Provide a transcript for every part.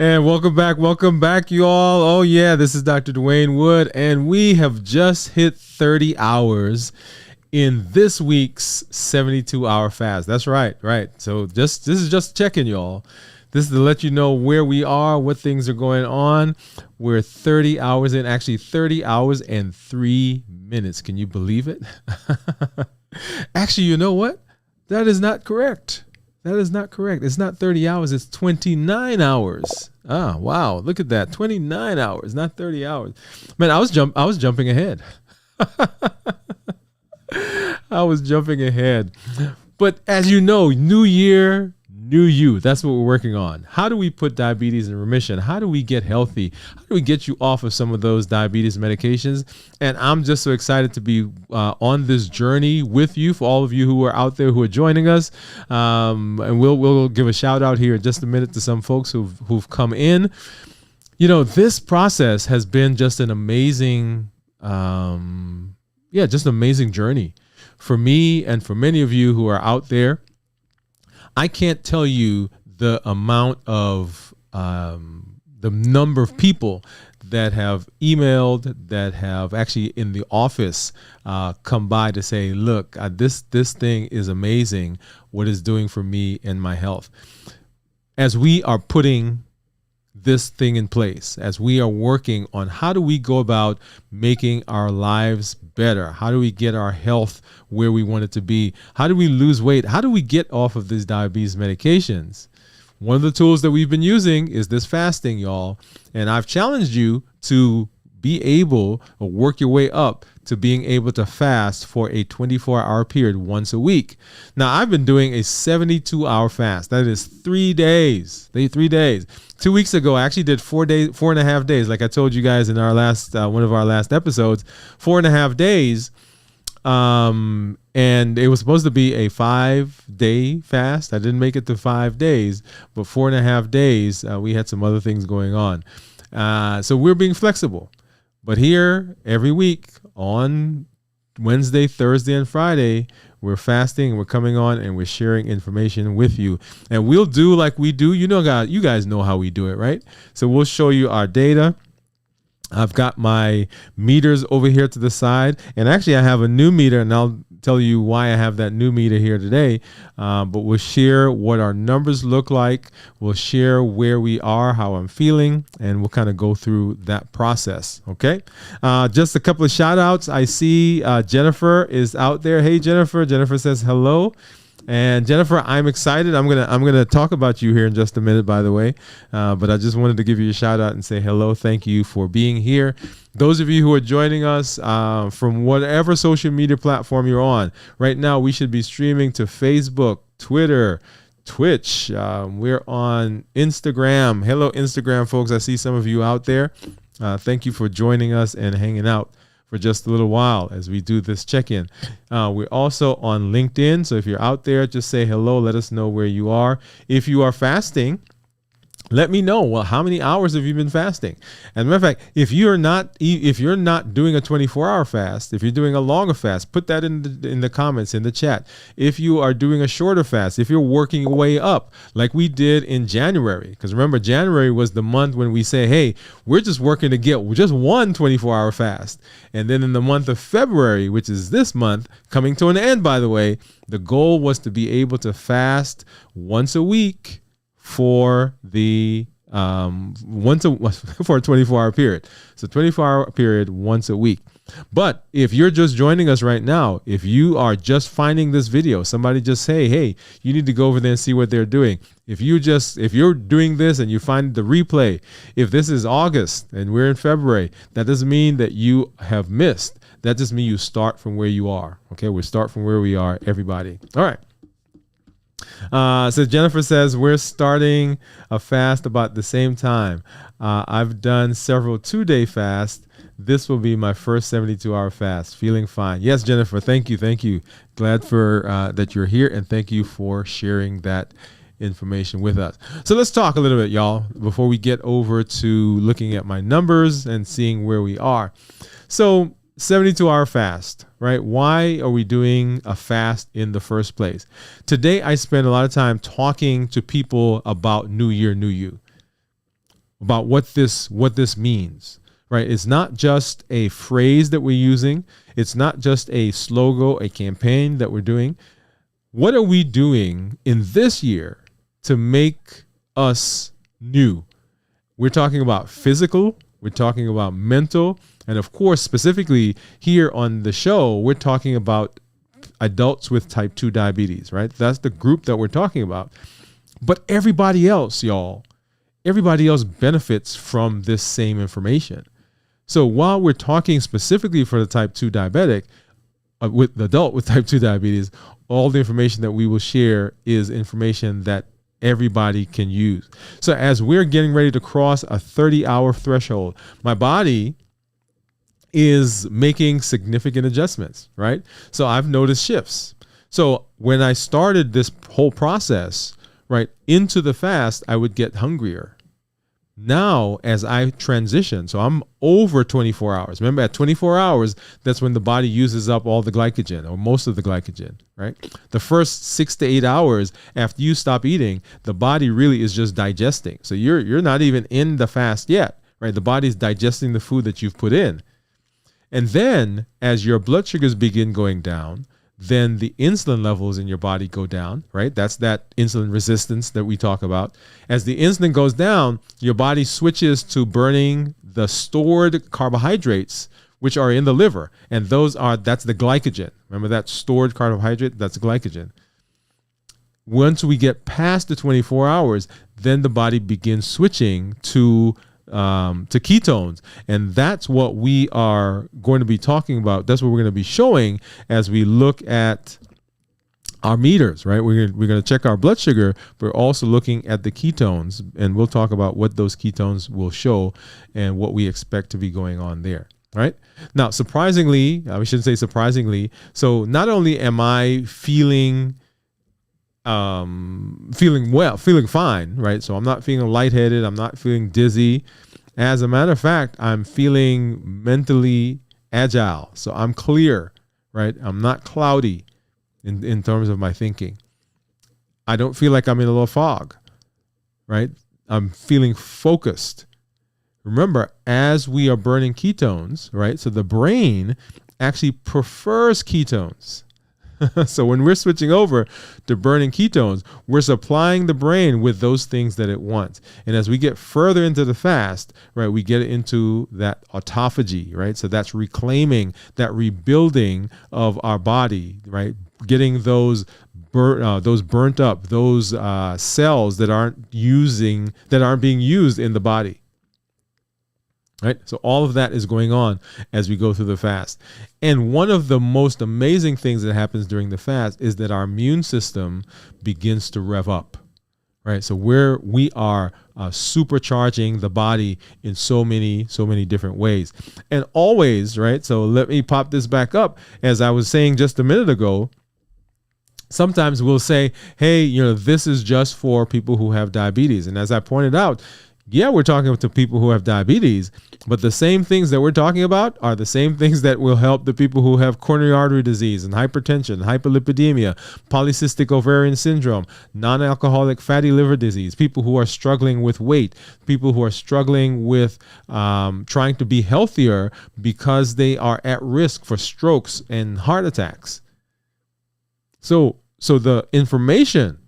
And welcome back, you all. Oh yeah, this is Dr. Dwayne Wood, and we have just hit 30 hours in this week's 72-hour fast. That's right. So this is just checking, y'all. This is to let you know where we are, what things are going on. We're 30 hours in, actually 30 hours and 3 minutes. Can you believe it? Actually, you know what? That is not correct. It's not 30 hours. It's 29 hours. Ah, wow. Look at that. 29 hours, not 30 hours. Man, I was jumping ahead. I was jumping ahead. But as you know, new year, new you. That's what we're working on. How do we put diabetes in remission? How do we get healthy? How do we get you off of some of those diabetes medications? And I'm just so excited to be on this journey with you, for all of you who are out there who are joining us. And we'll give a shout out here in just a minute to some folks who've come in. You know, this process has been just an amazing, just an amazing journey for me and for many of you who are out there. I can't tell you the amount of the number of people that have emailed, that have actually in the office come by to say, look, this thing is amazing, what it's doing for me and my health. As we are putting this thing in place, as we are working on how do we go about making our lives better, how do we get our health where we want it to be, how do we lose weight, how do we get off of these diabetes medications. One of the tools that we've been using is this fasting, y'all, and I've challenged you to be able or work your way up to being able to fast for a 24-hour period once a week. Now, I've been doing a 72-hour fast. That is 3 days. 3 days. 2 weeks ago, I actually did 4.5 days. Like I told you guys in our last one of our last episodes, 4.5 days. And it was supposed to be a 5-day fast. I didn't make it to 5 days, but 4.5 days. We had some other things going on. So we're being flexible. But here, every week on Wednesday, Thursday, and Friday, we're fasting, we're coming on, and we're sharing information with you. And we'll do like we do. You guys know how we do it, right? So we'll show you our data. I've got my meters over here to the side, and actually I have a new meter, and I'll tell you why I have that new meter here today. But we'll share what our numbers look like. We'll share where we are, how I'm feeling, and we'll kind of go through that process. Okay. Just a couple of shout outs. I see Jennifer is out there. Hey, Jennifer. Jennifer says hello. And Jennifer, I'm excited. I'm gonna talk about you here in just a minute, by the way. But I just wanted to give you a shout out and say hello. Thank you for being here. Those of you who are joining us from whatever social media platform you're on right now, we should be streaming to Facebook, Twitter, Twitch. We're on Instagram. Hello, Instagram folks. I see some of you out there. Thank you for joining us and hanging out for just a little while as we do this check-in. We're also on LinkedIn. So if you're out there, just say hello. Let us know where you are. If you are fasting, let me know. Well, how many hours have you been fasting? As a matter of fact, if you're not doing a 24-hour fast, if you're doing a longer fast, put that in the comments, in the chat. If you are doing a shorter fast, if you're working your way up, like we did in January, because remember, January was the month when we say, hey, we're just working to get just one 24-hour fast. And then in the month of February, which is this month, coming to an end, by the way, the goal was to be able to fast once a week for the for a 24-hour period. So 24-hour period once a week. But if you're just joining us right now, if you are just finding this video, somebody just say, hey, you need to go over there and see what they're doing. If you're doing this and you find the replay, if this is August and we're in February, that doesn't mean that you have missed. That just means you start from where you are. Okay, we start from where we are, everybody. All right. So Jennifer says, we're starting a fast about the same time. I've done several 2-day fasts. This will be my first 72-hour fast. Feeling fine. Yes, Jennifer, thank you. Glad for that you're here, and thank you for sharing that information with us. So let's talk a little bit, y'all, before we get over to looking at my numbers and seeing where we are. So 72-hour fast, right? Why are we doing a fast in the first place? Today, I spend a lot of time talking to people about New Year, New You. about what this means, right? It's not just a phrase that we're using. It's not just a slogan, a campaign that we're doing. What are we doing in this year to make us new? We're talking about physical, we're talking about mental, and of course, specifically here on the show, we're talking about adults with type 2 diabetes, right? That's the group that we're talking about. But everybody else, y'all, everybody else benefits from this same information. So while we're talking specifically for the type 2 diabetic, with the adult with type 2 diabetes, all the information that we will share is information that everybody can use. So as we're getting ready to cross a 30-hour threshold, my body is making significant adjustments, right? So I've noticed shifts. So when I started this whole process, right, into the fast, I would get hungrier. Now, as I transition, so I'm over 24 hours. Remember, at 24 hours, that's when the body uses up all the glycogen, or most of the glycogen, right? The first 6 to 8 hours after you stop eating, the body really is just digesting. So you're not even in the fast yet, right? The body's digesting the food that you've put in. And then, as your blood sugars begin going down, then the insulin levels in your body go down, right? That's that insulin resistance that we talk about. As the insulin goes down, your body switches to burning the stored carbohydrates, which are in the liver. And that's the glycogen. Remember that stored carbohydrate? That's glycogen. Once we get past the 24 hours, then the body begins switching to ketones. And that's what we are going to be talking about. That's what we're going to be showing as we look at our meters, right? We're going to check our blood sugar, but we're also looking at the ketones, and we'll talk about what those ketones will show and what we expect to be going on there. Right now, surprisingly, we shouldn't say surprisingly. So not only am I feeling fine, right? So I'm not feeling lightheaded. I'm not feeling dizzy. As a matter of fact, I'm feeling mentally agile. So I'm clear, right? I'm not cloudy in terms of my thinking. I don't feel like I'm in a little fog, right? I'm feeling focused. Remember, as we are burning ketones, right? So the brain actually prefers ketones. So when we're switching over to burning ketones, we're supplying the brain with those things that it wants. And as we get further into the fast, right, we get into that autophagy, right? So that's reclaiming, that rebuilding of our body, right? Getting those burnt up, those cells that aren't being used in the body. Right. So all of that is going on as we go through the fast. And one of the most amazing things that happens during the fast is that our immune system begins to rev up. Right. So we are supercharging the body in so many different ways. And always, right. So let me pop this back up. As I was saying just a minute ago, sometimes we'll say, hey, this is just for people who have diabetes. And as I pointed out, yeah, we're talking to people who have diabetes, but the same things that we're talking about are the same things that will help the people who have coronary artery disease and hypertension, hyperlipidemia, polycystic ovarian syndrome, non-alcoholic fatty liver disease, people who are struggling with weight, people who are struggling with trying to be healthier because they are at risk for strokes and heart attacks. So the information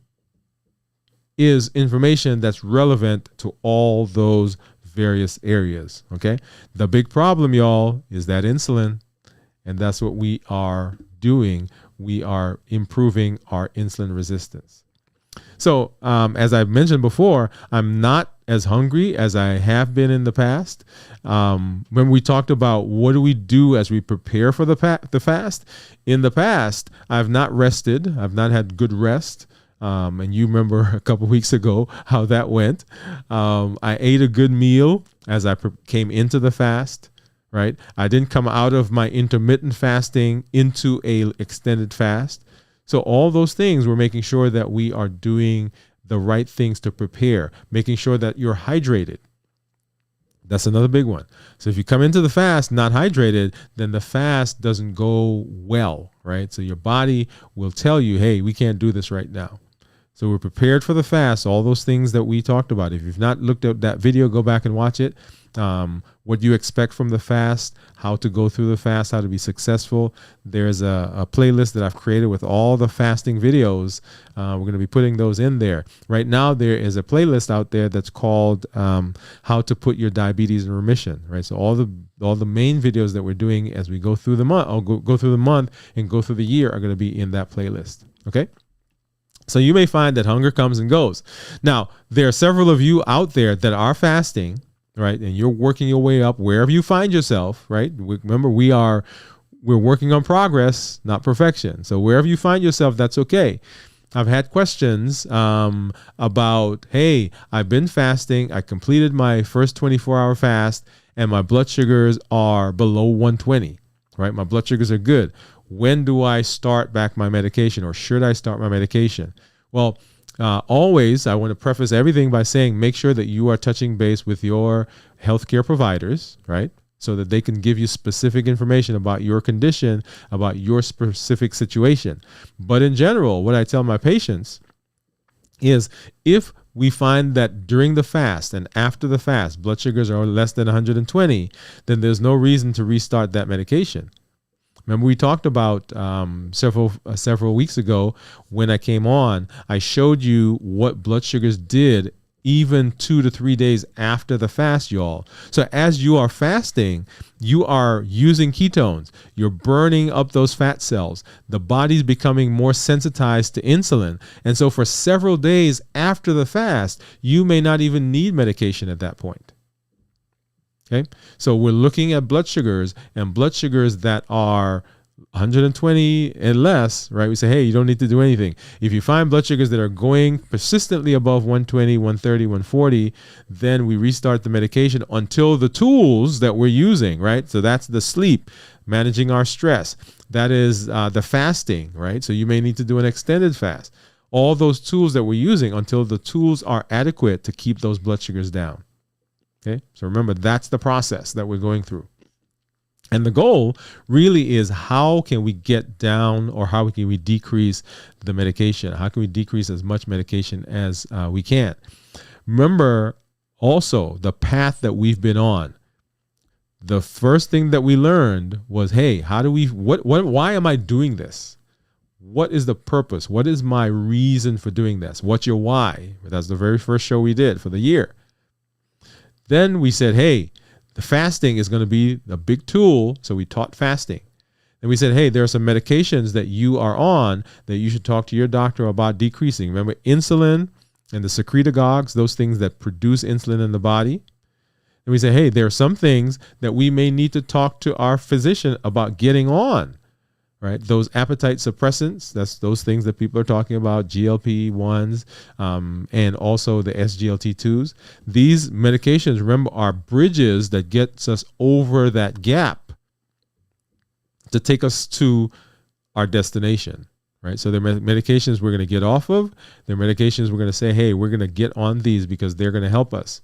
is information that's relevant to all those various areas, okay? The big problem, y'all, is that insulin, and that's what we are doing. We are improving our insulin resistance. So as I've mentioned before, I'm not as hungry as I have been in the past. When we talked about what do we do as we prepare for the fast, in the past, I've not rested. I've not had good rest. And you remember a couple weeks ago how that went. I ate a good meal as I came into the fast, right? I didn't come out of my intermittent fasting into a extended fast. So all those things, we're making sure that we are doing the right things to prepare, making sure that you're hydrated. That's another big one. So if you come into the fast not hydrated, then the fast doesn't go well, right? So your body will tell you, hey, we can't do this right now. So we're prepared for the fast, all those things that we talked about. If you've not looked at that video, go back and watch it. What you expect from the fast, how to go through the fast, how to be successful. There's a playlist that I've created with all the fasting videos. We're going to be putting those in there. Right now, there is a playlist out there that's called How to Put Your Diabetes in Remission. Right. So all the main videos that we're doing as we go through the month, go through the month and go through the year are going to be in that playlist. Okay. So you may find that hunger comes and goes. Now, there are several of you out there that are fasting, right? And you're working your way up wherever you find yourself, right? Remember, we're working on progress, not perfection. So wherever you find yourself, that's okay. I've had questions about, hey, I've been fasting. I completed my first 24-hour fast and my blood sugars are below 120, right? My blood sugars are good. When do I start back my medication, or should I start my medication? Well, always, I want to preface everything by saying make sure that you are touching base with your healthcare providers, right? So that they can give you specific information about your condition, about your specific situation. But in general, what I tell my patients is if we find that during the fast and after the fast, blood sugars are less than 120, then there's no reason to restart that medication. Remember, we talked about several weeks ago when I came on, I showed you what blood sugars did even 2 to 3 days after the fast, y'all. So as you are fasting, you are using ketones. You're burning up those fat cells. The body's becoming more sensitized to insulin. And so for several days after the fast, you may not even need medication at that point. Okay, so we're looking at blood sugars, and blood sugars that are 120 and less, right? We say, hey, you don't need to do anything. If you find blood sugars that are going persistently above 120, 130, 140, then we restart the medication until the tools that we're using, right? So that's the sleep, managing our stress. That is the fasting, right? So you may need to do an extended fast. All those tools that we're using until the tools are adequate to keep those blood sugars down. Okay, so remember, that's the process that we're going through. And the goal really is how can we get down, or how can we decrease the medication? How can we decrease as much medication as we can? Remember also the path that we've been on. The first thing that we learned was, hey, why am I doing this? What is the purpose? What is my reason for doing this? What's your why? That's the very first show we did for the year. Then we said, hey, the fasting is going to be a big tool. So we taught fasting. And we said, hey, there are some medications that you are on that you should talk to your doctor about decreasing. Remember, insulin and the secretagogues, those things that produce insulin in the body. And we say, hey, there are some things that we may need to talk to our physician about getting on. Right, those appetite suppressants, that's those things that people are talking about, GLP-1s, and also the SGLT2s. These medications, remember, are bridges that gets us over that gap to take us to our destination. Right, so they're medications we're going to get off of. They're medications we're going to say, hey, we're going to get on these because they're going to help us.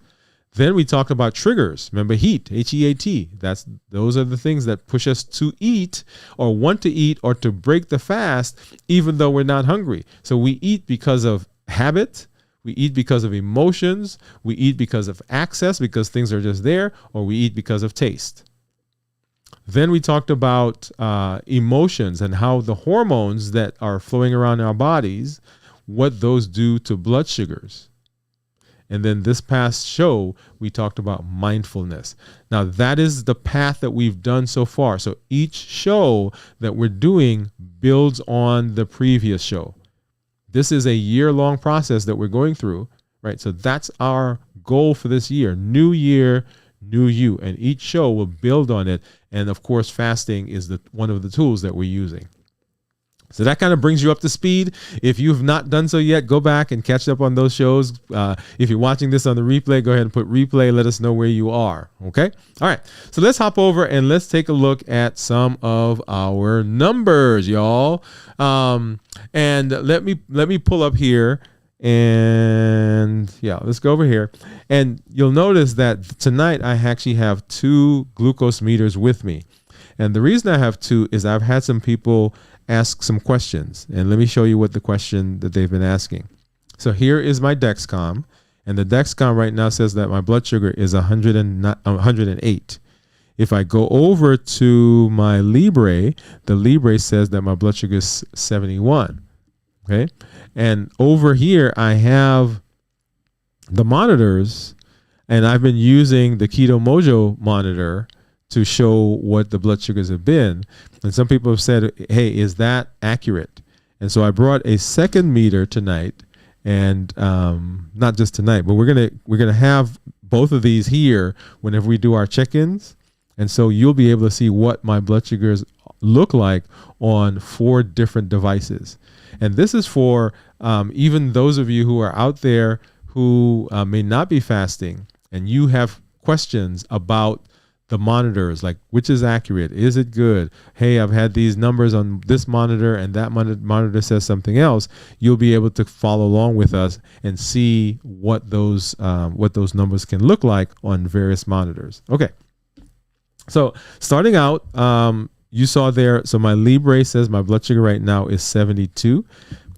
Then we talked about triggers. Remember, HEAT, H-E-A-T. Those are the things that push us to eat or want to eat or to break the fast, even though we're not hungry. So we eat because of habit. We eat because of emotions. We eat because of access, because things are just there, or we eat because of taste. Then we talked about emotions and how the hormones that are flowing around in our bodies, what those do to blood sugars. And then this past show, we talked about mindfulness. Now, that is the path that we've done so far. So each show that we're doing builds on the previous show. This is a year-long process that we're going through, right? So that's our goal for this year. New year, new you. And each show will build on it. And of course, fasting is one of the tools that we're using. So that kind of brings you up to speed. If you've not done so yet, go back and catch up on those shows. If you're watching this on the replay, go ahead and put replay. Let us know where you are. Okay. All right. So let's hop over and let's take a look at some of our numbers, y'all. And let me pull up here. And yeah, let's go over here. And you'll notice that tonight I actually have 2 glucose meters with me. And the reason I have 2 is I've had some people ask some questions, and let me show you what the question that they've been asking. So here is my Dexcom, and the Dexcom right now says that my blood sugar is 108. If I go over to my Libre, the Libre says that my blood sugar is 71. Okay. And over here, I have the monitors, and I've been using the Keto Mojo monitor to show what the blood sugars have been. And some people have said, hey, is that accurate? And so I brought a second meter tonight, and not just tonight, but we're gonna have both of these here whenever we do our check-ins. And so you'll be able to see what my blood sugars look like on 4 different devices. And this is for even those of you who are out there who may not be fasting, and you have questions about the monitors, like which is accurate, is it good? Hey, I've had these numbers on this monitor and that monitor says something else. You'll be able to follow along with us and see what those numbers can look like on various monitors. Okay. So starting out, you saw there, so my Libre says my blood sugar right now is 72.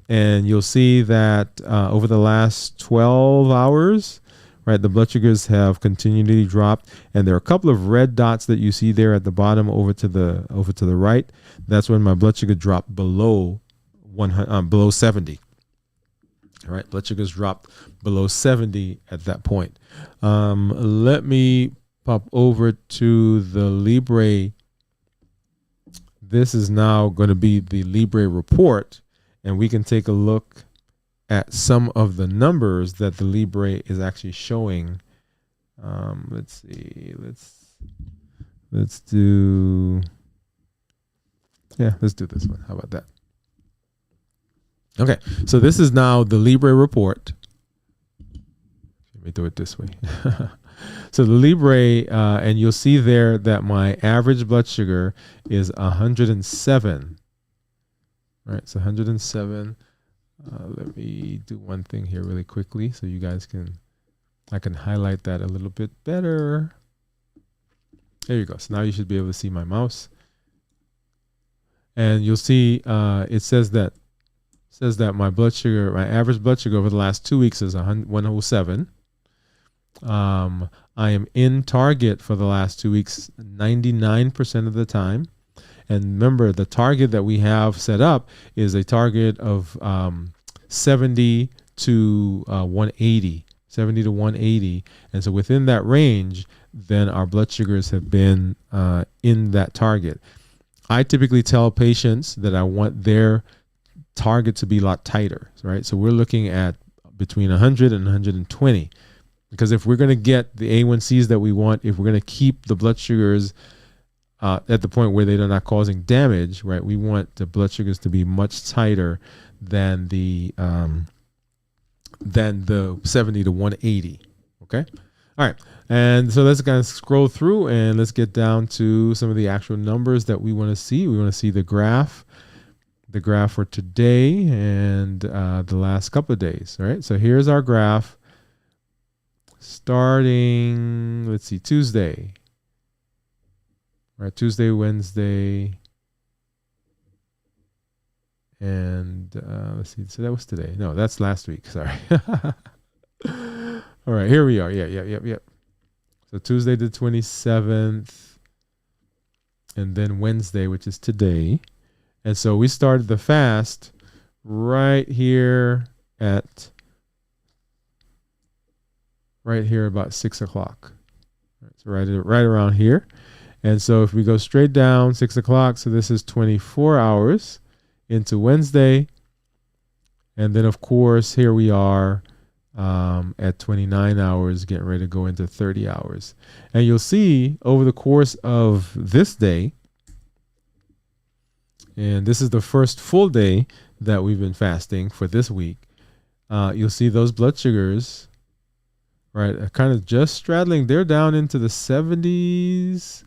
And you'll see that over the last 12 hours, right, the blood sugars have continually dropped. And there are a couple of red dots that you see there at the bottom over to the right. That's when my blood sugar dropped below 70. All right, blood sugars dropped below 70 at that point. Let me pop over to the Libre. This is now going to be the Libre report, and we can take a look at some of the numbers that the Libre is actually showing. Let's see. Let's do this one. How about that? Okay, so this is now the Libre report. Let me do it this way. So the Libre, and you'll see there that my average blood sugar is 107. All right, so 107. Let me do one thing here really quickly so you guys I can highlight that a little bit better. There you go. So now you should be able to see my mouse. And you'll see it says that my blood sugar, my average blood sugar over the last 2 weeks is 107. I am in target for the last 2 weeks 99% of the time. And remember, the target that we have set up is a target of 70 to 180. 70 to 180. And so within that range, then our blood sugars have been in that target. I typically tell patients that I want their target to be a lot tighter, right? So we're looking at between 100 and 120. Because if we're going to get the A1Cs that we want, if we're going to keep the blood sugars at the point where they're not causing damage, right? We want the blood sugars to be much tighter than the 70 to 180. Okay. All right. And so let's kind of scroll through and let's get down to some of the actual numbers that we want to see. We want to see the graph for today and the last couple of days. All right. So here's our graph starting, let's see, Tuesday. All right, Tuesday, Wednesday, and let's see. So that was today. No, that's last week. Sorry. All right, here we are. Yep. So Tuesday the 27th, and then Wednesday, which is today. And so we started the fast right here about 6 o'clock. Right, so right around here. And so if we go straight down 6 o'clock, so this is 24 hours into Wednesday. And then of course, here we are at 29 hours, getting ready to go into 30 hours. And you'll see over the course of this day, and this is the first full day that we've been fasting for this week, you'll see those blood sugars, right, are kind of just straddling. They're down into the 70s.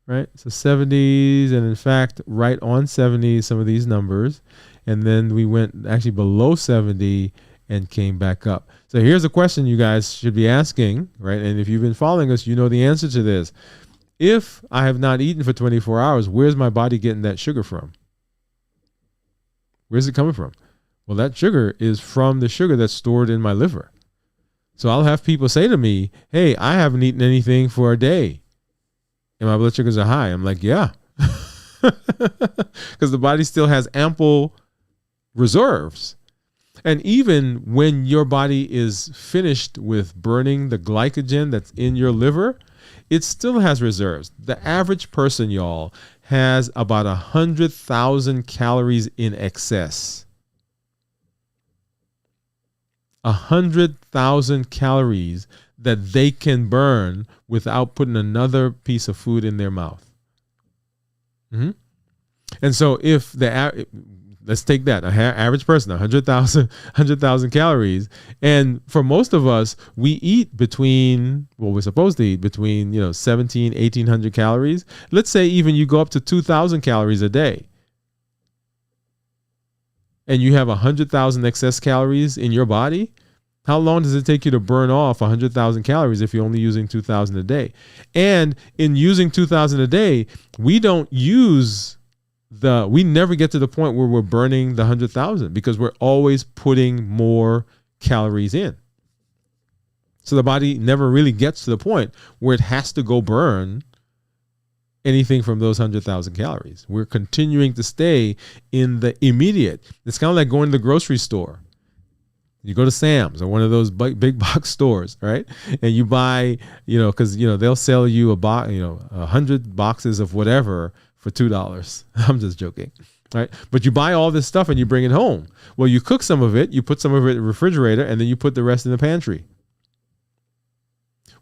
Right, so 70s, and in fact, right on 70, some of these numbers, and then we went actually below 70 and came back up. So here's a question you guys should be asking, right? And if you've been following us, you know the answer to this. If I have not eaten for 24 hours, where's my body getting that sugar from? Where's it coming from? Well, that sugar is from the sugar that's stored in my liver. So I'll have people say to me, hey, I haven't eaten anything for a day and my blood sugars are high. I'm like, yeah, because the body still has ample reserves. And even when your body is finished with burning the glycogen that's in your liver, it still has reserves. The average person, y'all, has about 100,000 calories in excess. 100,000 calories that they can burn without putting another piece of food in their mouth. Mm-hmm. And so if let's take that, an average person, 100,000 calories. And for most of us, we eat between, we're supposed to eat between, 1,800 calories. Let's say even you go up to 2,000 calories a day. And you have 100,000 excess calories in your body. How long does it take you to burn off 100,000 calories if you're only using 2,000 a day? And in using 2,000 a day, we never get to the point where we're burning the 100,000 because we're always putting more calories in. So the body never really gets to the point where it has to go burn anything from those 100,000 calories. We're continuing to stay in the immediate. It's kind of like going to the grocery store. You go to Sam's or one of those big box stores, right? And you buy, because they'll sell you 100 boxes of whatever for $2. I'm just joking, right? But you buy all this stuff and you bring it home. Well, you cook some of it, you put some of it in the refrigerator, and then you put the rest in the pantry.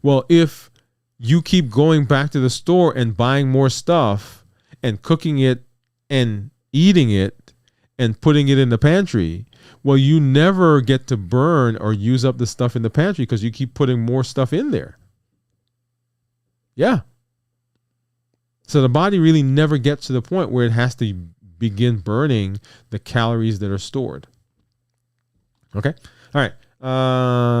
Well, if you keep going back to the store and buying more stuff and cooking it and eating it and putting it in the pantry, well, you never get to burn or use up the stuff in the pantry because you keep putting more stuff in there. Yeah. So the body really never gets to the point where it has to begin burning the calories that are stored. Okay. All right.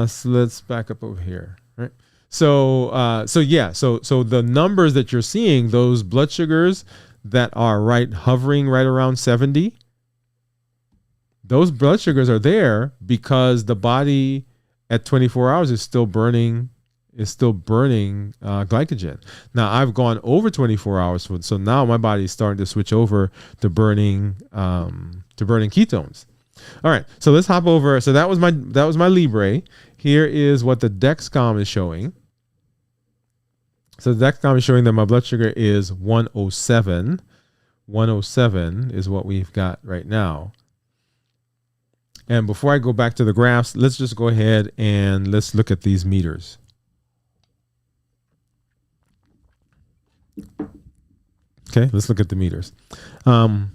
So let's back up over here. All right. So the numbers that you're seeing, those blood sugars that are hovering right around 70, those blood sugars are there because the body at 24 hours is still burning glycogen. Now I've gone over 24 hours, so now my body is starting to switch over to burning ketones. All right, so let's hop over. So that was my Libre. Here is what the Dexcom is showing. So the Dexcom is showing that my blood sugar is 107. 107 is what we've got right now. And before I go back to the graphs, let's just go ahead and let's look at these meters. Okay, let's look at the meters. And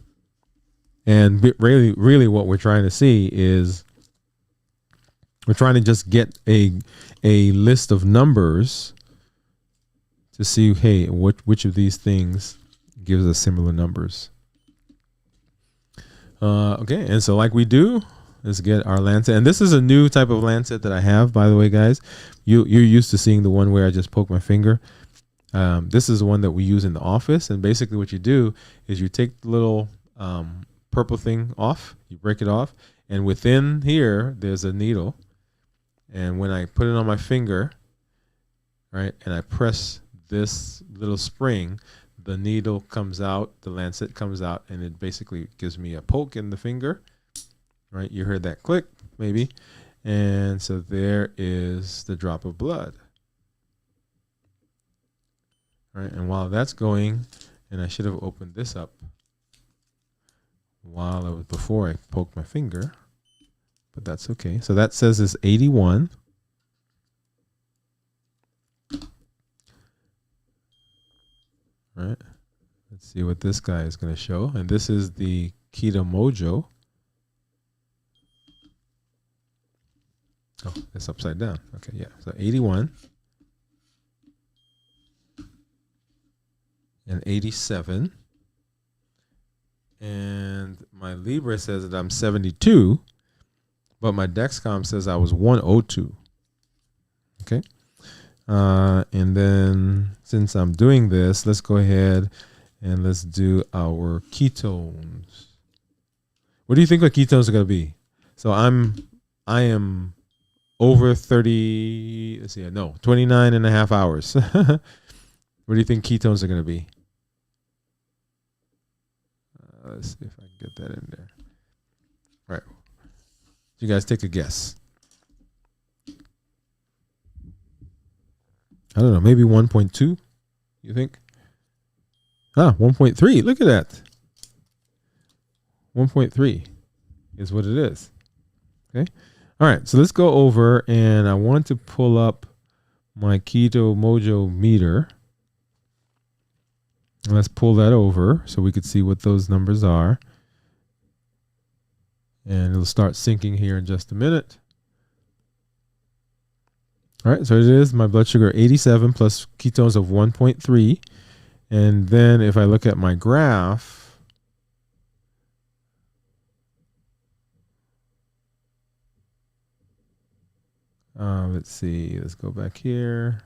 really what we're trying to see is we're trying to just get a list of numbers to see, hey, which of these things gives us similar numbers. Okay, and so like we do, let's get our Lancet. And this is a new type of Lancet that I have, by the way, guys. You're used to seeing the one where I just poke my finger. This is the one that we use in the office. And basically what you do is you take the little purple thing off, you break it off, and within here, there's a needle. And when I put it on my finger, right, and I press this little spring, the needle comes out, the Lancet comes out, and it basically gives me a poke in the finger, right? You heard that click, maybe. And so there is the drop of blood. All right, and while that's going, and I should have opened this up before I poked my finger, but that's okay. So that says it's 81. All right, let's see what this guy is going to show. And this is the Keto Mojo. Oh, it's upside down. Okay, yeah. So 81 and 87. And my Libre says that I'm 72, but my Dexcom says I was 102. Okay. And then since I'm doing this, let's go ahead and let's do our ketones. What do you think the ketones are going to be? So I am over 30. Let's see, no, 29 and a half hours. What do you think ketones are going to be? Let's see if I can get that in there. All right. You guys take a guess. I don't know, maybe 1.2, you think? 1.3. Look at that. 1.3 is what it is. Okay. All right. So let's go over, and I want to pull up my Keto Mojo meter. And let's pull that over so we could see what those numbers are. And it'll start syncing here in just a minute. All right, so it is my blood sugar 87 plus ketones of 1.3. And then if I look at my graph, let's see, let's go back here.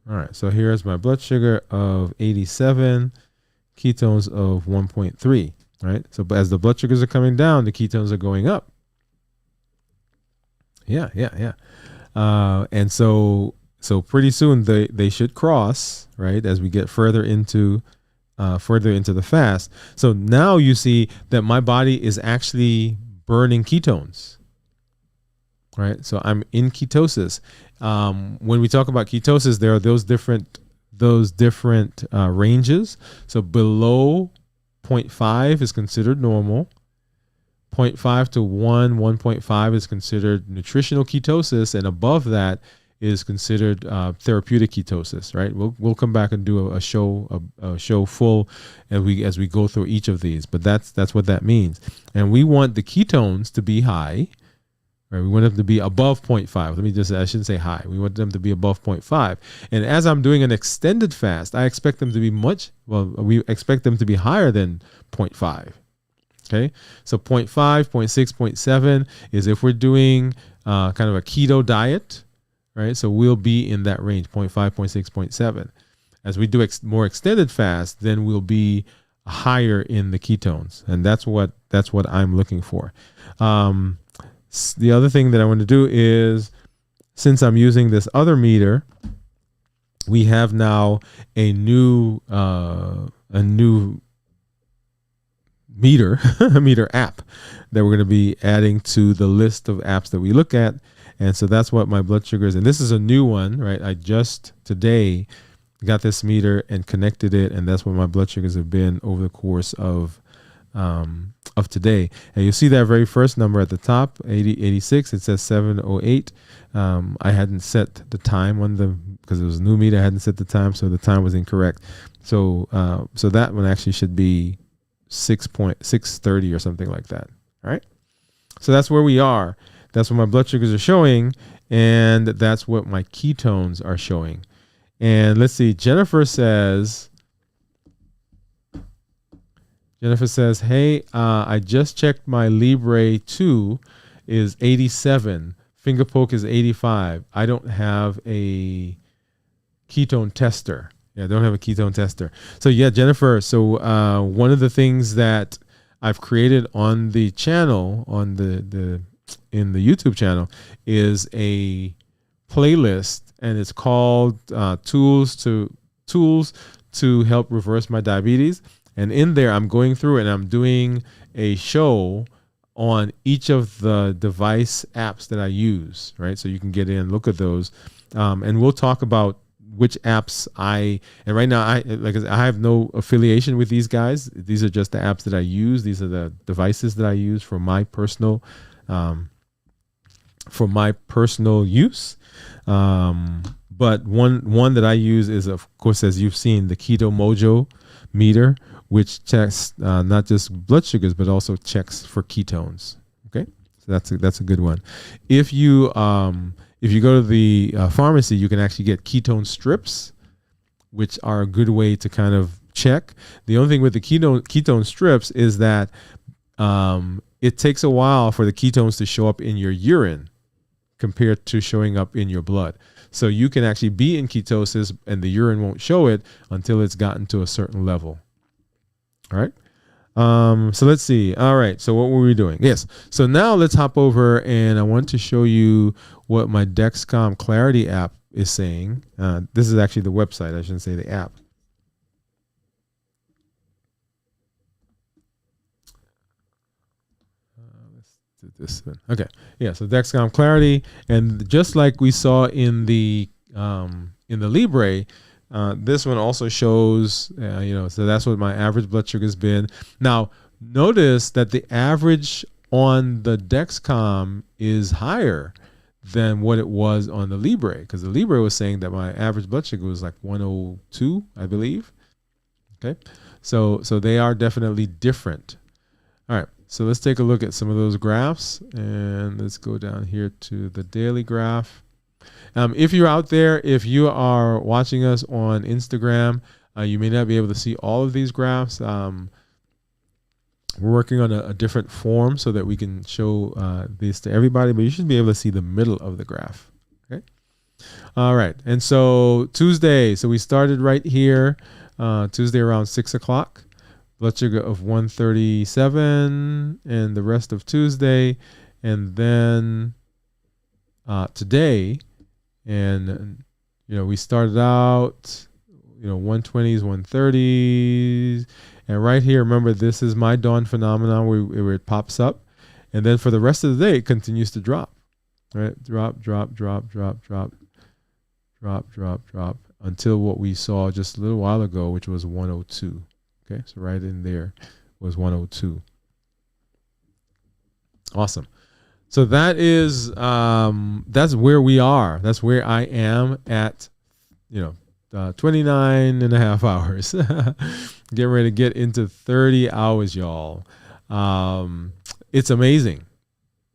All right, so here's my blood sugar of 87, ketones of 1.3, right? So as the blood sugars are coming down, the ketones are going up. Yeah. And so pretty soon they should cross, right? As we get further into the fast. So now you see that my body is actually burning ketones, right? So I'm in ketosis. When we talk about ketosis, there are those different ranges. So below 0.5 is considered normal. 0.5 to 1.5 is considered nutritional ketosis, and above that is considered therapeutic ketosis. Right? We'll come back and do a show full as we go through each of these. But that's what that means. And we want the ketones to be high. Right? We want them to be above 0.5. I shouldn't say high. We want them to be above 0.5. And as I'm doing an extended fast, I expect them to be we expect them to be higher than 0.5. Okay. So 0.5, 0.6, 0.7 is if we're doing kind of a keto diet, right? So we'll be in that range, 0.5, 0.6, 0.7. As we do more extended fast, then we'll be higher in the ketones. And that's what I'm looking for. The other thing that I want to do is, since I'm using this other meter, we have now a new meter app that we're going to be adding to the list of apps that we look at. And so that's what my blood sugar is. And this is a new one, right? I just today got this meter and connected it, and that's what my blood sugars have been over the course of today. And you'll see that very first number at the top, 86. It says 708. I hadn't set the time on because it was a new meter. I hadn't set the time, so the time was incorrect. So that one actually should be 6.630 or something like that. All right. So that's where we are. That's what my blood sugars are showing, and that's what my ketones are showing. And let's see. Jennifer says, hey, I just checked my Libre 2 is 87. Finger poke is 85. I don't have a ketone tester. Yeah, I don't have a ketone tester. So yeah, Jennifer. So one of the things that I've created on the channel, in the YouTube channel, is a playlist, and it's called Tools to Help Reverse My Diabetes. And in there, I'm going through and I'm doing a show on each of the device apps that I use, right? So you can get in, look at those, and we'll talk about which apps and right now I have no affiliation with these guys. These are just the apps that I use. These are the devices that I use for my personal use. But one that I use is, of course, as you've seen, the Keto Mojo meter, which checks not just blood sugars but also checks for ketones. Okay, so that's a good one. If you go to the pharmacy, you can actually get ketone strips, which are a good way to kind of check. The only thing with the ketone strips is that it takes a while for the ketones to show up in your urine compared to showing up in your blood. So you can actually be in ketosis and the urine won't show it until it's gotten to a certain level. All right. So let's see. All right. So what were we doing? Yes. So now let's hop over and I want to show you what my Dexcom Clarity app is saying. This is actually the website. I shouldn't say the app. Let's do this one. Okay. Yeah. So Dexcom Clarity, and just like we saw in the Libre, this one also shows, so that's what my average blood sugar has been. Now, notice that the average on the Dexcom is higher than what it was on the Libre, because the Libre was saying that my average blood sugar was like 102, I believe. Okay, so they are definitely different. All right, so let's take a look at some of those graphs, and let's go down here to the daily graph. If you're out there, if you are watching us on Instagram, you may not be able to see all of these graphs. We're working on a different form so that we can show this to everybody, but you should be able to see the middle of the graph. Okay. All right. And so Tuesday, so we started right here, Tuesday around 6 o'clock, blood sugar of 137, and the rest of Tuesday. And then today, and we started out 120s, 130s, and right here, remember, this is my dawn phenomenon where it pops up, and then for the rest of the day it continues to drop, right? Drop until what we saw just a little while ago, which was 102. Okay, so right in there was 102. Awesome. So that is that's where we are. That's where I am at 29 and a half hours. Getting ready to get into 30 hours, y'all. It's amazing.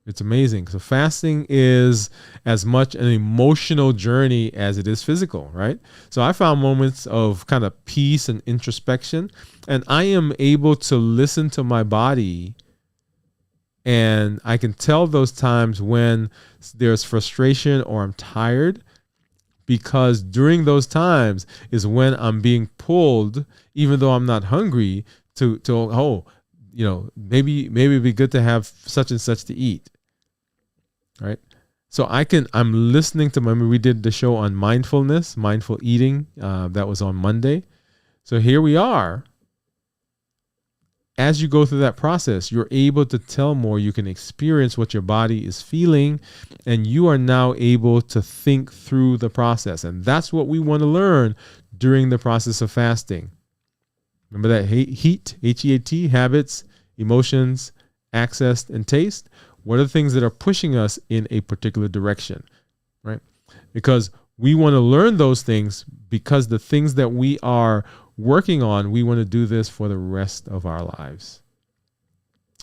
It's amazing. So fasting is as much an emotional journey as it is physical, right? So I found moments of kind of peace and introspection, and I am able to listen to my body, and I can tell those times when there's frustration or I'm tired, because during those times is when I'm being pulled, even though I'm not hungry, to maybe it'd be good to have such and such to eat, right? So I'm listening to we did the show on mindfulness, mindful eating, that was on Monday. So here we are. As you go through that process, you're able to tell more. You can experience what your body is feeling, and you are now able to think through the process. And that's what we want to learn during the process of fasting. Remember that HEAT, H-E-A-T, habits, emotions, access, and taste. What are the things that are pushing us in a particular direction, right? Because we want to learn those things, because the things that we are working on, we want to do this for the rest of our lives.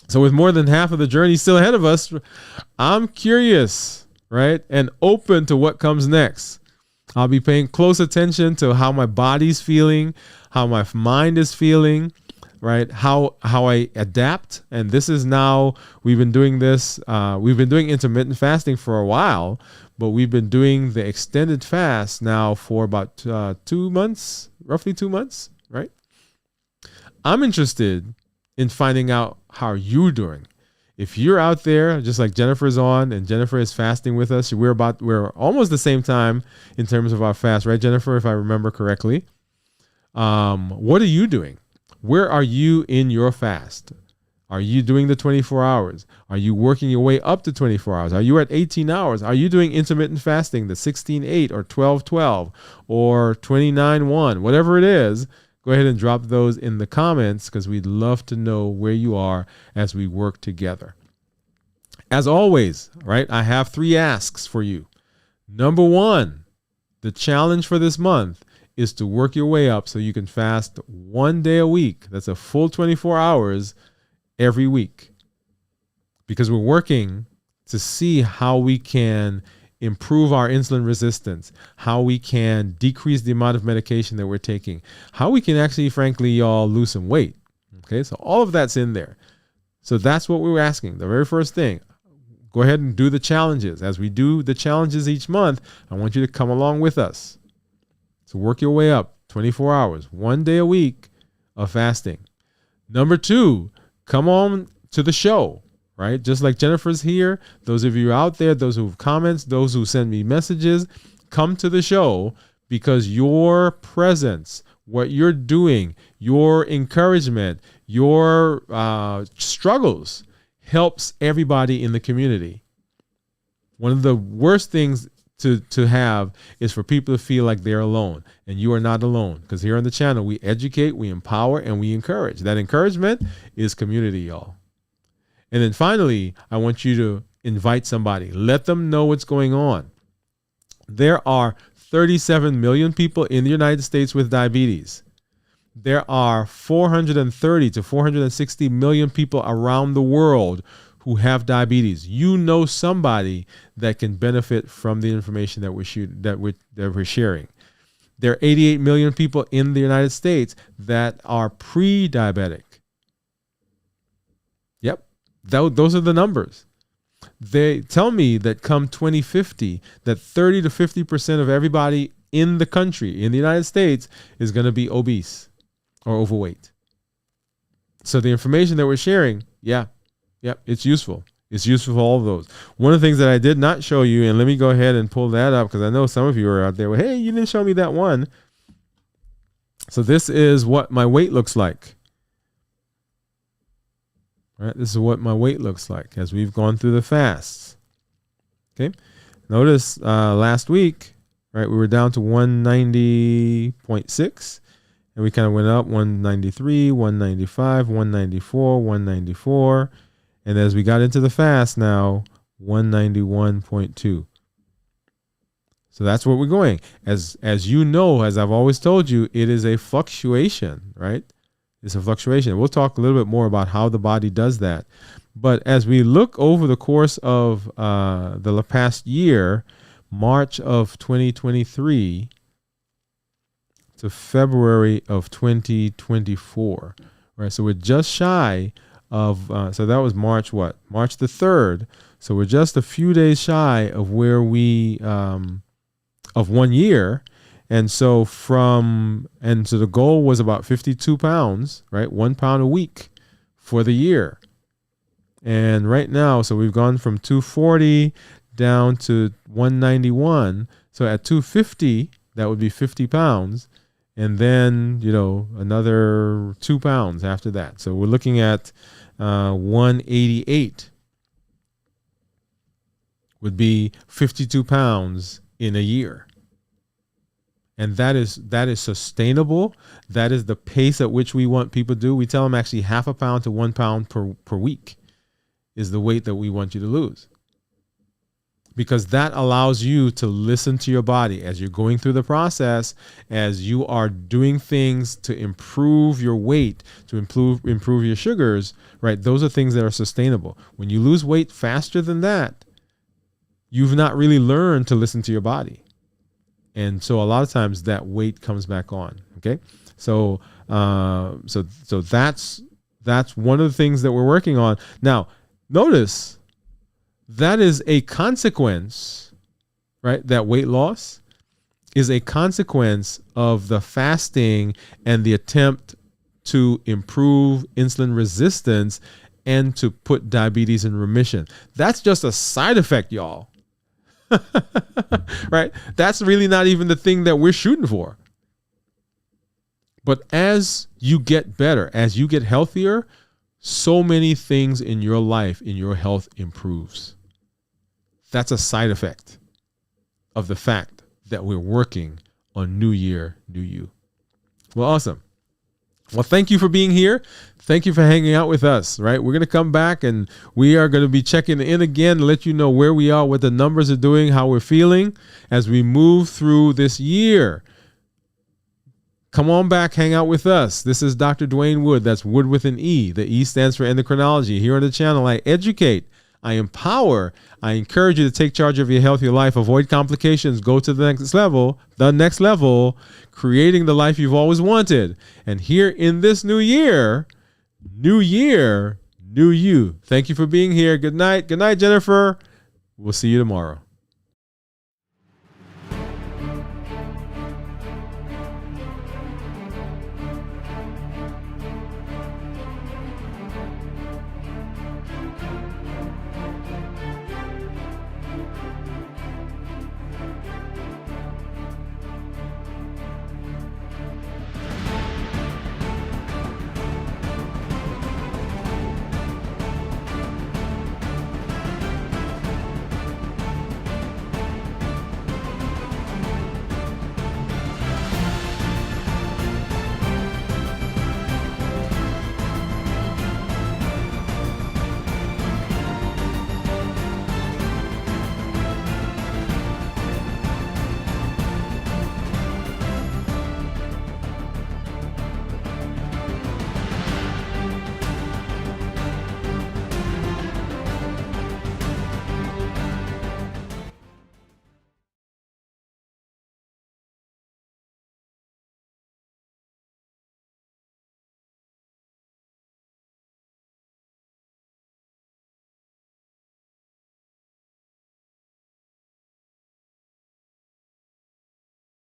So with more than half of the journey still ahead of us, I'm curious, right? And open to what comes next. I'll be paying close attention to how my body's feeling, how my mind is feeling, right? How I adapt. And this is now, we've been doing this, we've been doing intermittent fasting for a while, but we've been doing the extended fast now for about 2 months, roughly 2 months, right? I'm interested in finding out how you're doing. If you're out there, just like Jennifer's on, and Jennifer is fasting with us, we're almost the same time in terms of our fast, right, Jennifer, if I remember correctly. What are you doing? Where are you in your fast? Are you doing the 24 hours? Are you working your way up to 24 hours? Are you at 18 hours? Are you doing intermittent fasting, the 16-8 or 12-12 or 29-1, whatever it is? Go ahead and drop those in the comments, because we'd love to know where you are as we work together. As always, right, I have 3 asks for you. Number 1, the challenge for this month is to work your way up so you can fast 1 day a week. That's a full 24 hours every week, because we're working to see how we can improve our insulin resistance, how we can decrease the amount of medication that we're taking, how we can actually, frankly, y'all, lose some weight. Okay, so all of that's in there. So that's what we were asking. The very first thing, go ahead and do the challenges. As we do the challenges each month, I want you to come along with us. So work your way up 24 hours, 1 day a week of fasting. Number 2, come on to the show, right? Just like Jennifer's here, those of you out there, those who have comments, those who send me messages, come to the show, because your presence, what you're doing, your encouragement, your struggles helps everybody in the community. One of the worst things to have is for people to feel like they're alone, and you are not alone, because here on the channel, we educate, we empower, and we encourage. That encouragement is community, y'all. And then finally, I want you to invite somebody. Let them know what's going on. There are 37 million people in the United States with diabetes. There are 430 to 460 million people around the world who have diabetes. You know somebody that can benefit from the information that we're sharing. There are 88 million people in the United States that are pre-diabetic. Yep, those are the numbers. They tell me that come 2050, that 30 to 50% of everybody in the country, in the United States, is going to be obese or overweight. So the information that we're sharing, it's useful. It's useful for all of those. One of the things that I did not show you, and let me go ahead and pull that up, because I know some of you are out there, well, hey, you didn't show me that one. So this is what my weight looks like. All right, this is what my weight looks like as we've gone through the fasts. Okay, notice last week, right, we were down to 190.6, and we kind of went up 193, 195, 194, 194, and as we got into the fast now, 191.2. So that's where we're going. As you know, as I've always told you, it is a fluctuation, right? It's a fluctuation. We'll talk a little bit more about how the body does that. But as we look over the course of the past year, March of 2023 to February of 2024, right? So we're just shy of, so that was March what? March the 3rd. So we're just a few days shy of where we, of 1 year. And so the goal was about 52 pounds, right? 1 pound a week for the year. And right now, so we've gone from 240 down to 191. So at 250, that would be 50 pounds. And then, another 2 pounds after that. So we're looking at 188 would be 52 pounds in a year. And that is sustainable. That is the pace at which we want people to do. We tell them actually 0.5 pound to 1 pound per week is the weight that we want you to lose. Because that allows you to listen to your body as you're going through the process, as you are doing things to improve your weight, to improve your sugars, right? Those are things that are sustainable. When you lose weight faster than that, you've not really learned to listen to your body. And so a lot of times that weight comes back on. Okay. So that's one of the things that we're working on. Now, notice that is a consequence, right? That weight loss is a consequence of the fasting and the attempt to improve insulin resistance and to put diabetes in remission. That's just a side effect, y'all. Right? That's really not even the thing that we're shooting for. But as you get better, as you get healthier, so many things in your life, in your health improves. That's a side effect of the fact that we're working on New Year, New You. Well, awesome. Well, thank you for being here. Thank you for hanging out with us, right? We're going to come back and we are going to be checking in again to let you know where we are, what the numbers are doing, how we're feeling as we move through this year. Come on back, hang out with us. This is Dr. Dwayne Wood. That's Wood with an E. The E stands for endocrinology. Here on the channel, I educate, I empower, I encourage you to take charge of your health, your life, avoid complications, go to the next level, creating the life you've always wanted. And here in this new year, new you. Thank you for being here. Good night. Good night, Jennifer. We'll see you tomorrow.